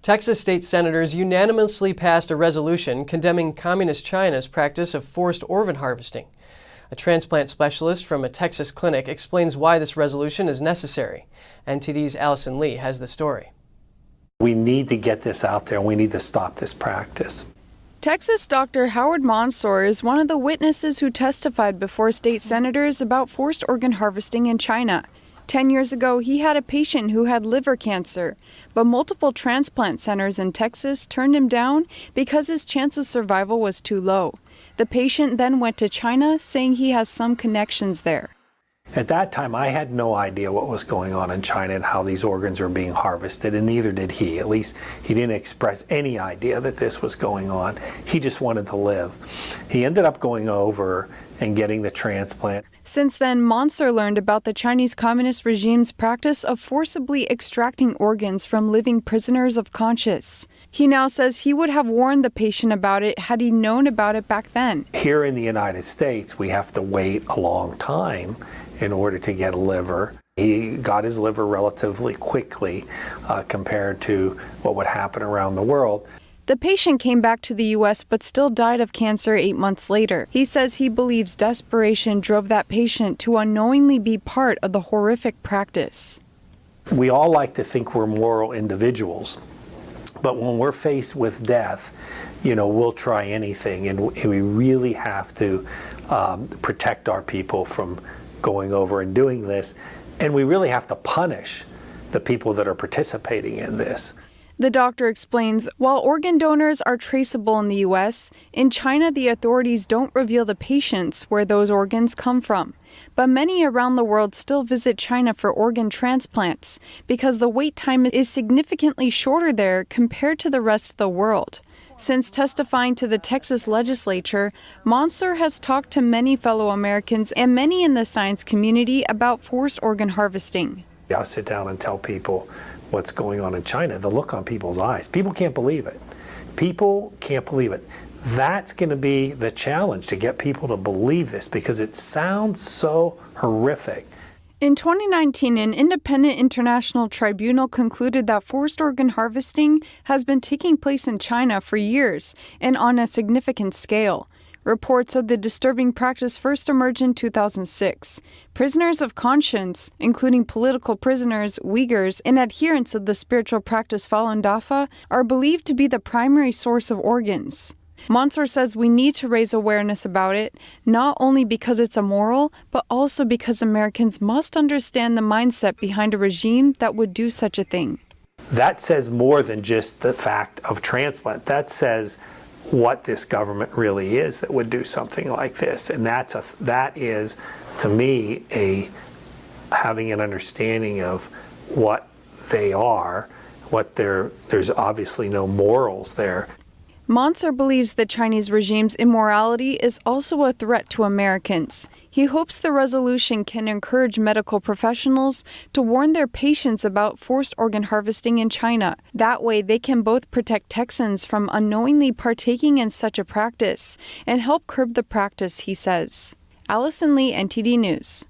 Texas state senators unanimously passed a resolution condemning Communist China's practice of forced organ harvesting. A transplant specialist from a Texas clinic explains why this resolution is necessary. NTD's Allison Lee has the story. We need to get this out there, and we need to stop this practice. Texas Dr. Howard Mansour is one of the witnesses who testified before state senators about forced organ harvesting in China. 10 years ago, he had a patient who had liver cancer, but multiple transplant centers in Texas turned him down because his chance of survival was too low. The patient then went to China, saying he has some connections there. At that time, I had no idea what was going on in China and how these organs were being harvested, and neither did he. At least he didn't express any idea that this was going on. He just wanted to live. He ended up going over and getting the transplant. Since then, Mansour learned about the Chinese Communist regime's practice of forcibly extracting organs from living prisoners of conscience. He now says he would have warned the patient about it had he known about it back then. Here in the United States, we have to wait a long time in order to get a liver. He got his liver relatively quickly compared to what would happen around the world. The patient came back to the U.S. but still died of cancer 8 months later. He says he believes desperation drove that patient to unknowingly be part of the horrific practice. We all like to think we're moral individuals, but when we're faced with death, we'll try anything, and we really have to protect our people from going over and doing this, and we really have to punish the people that are participating in this. The doctor explains, while organ donors are traceable in the U.S., in China the authorities don't reveal the patients where those organs come from. But many around the world still visit China for organ transplants because the wait time is significantly shorter there compared to the rest of the world. Since testifying to the Texas legislature, Mansour has talked to many fellow Americans and many in the science community about forced organ harvesting. I'll sit down and tell people what's going on in China. The look on people's eyes. People can't believe it. People can't believe it. That's going to be the challenge, to get people to believe this, because it sounds so horrific. In 2019, an independent international tribunal concluded that forced organ harvesting has been taking place in China for years and on a significant scale. Reports of the disturbing practice first emerged in 2006. Prisoners of conscience, including political prisoners, Uyghurs, and adherents of the spiritual practice Falun Dafa, are believed to be the primary source of organs. Mansour says we need to raise awareness about it, not only because it's immoral, but also because Americans must understand the mindset behind a regime that would do such a thing. That says more than just the fact of transplant. That says what this government really is that would do something like this. And that is, to me, having an understanding of what they are, there's obviously no morals there. Mansour believes the Chinese regime's immorality is also a threat to Americans. He hopes the resolution can encourage medical professionals to warn their patients about forced organ harvesting in China. That way, they can both protect Texans from unknowingly partaking in such a practice and help curb the practice, he says. Allison Lee, NTD News.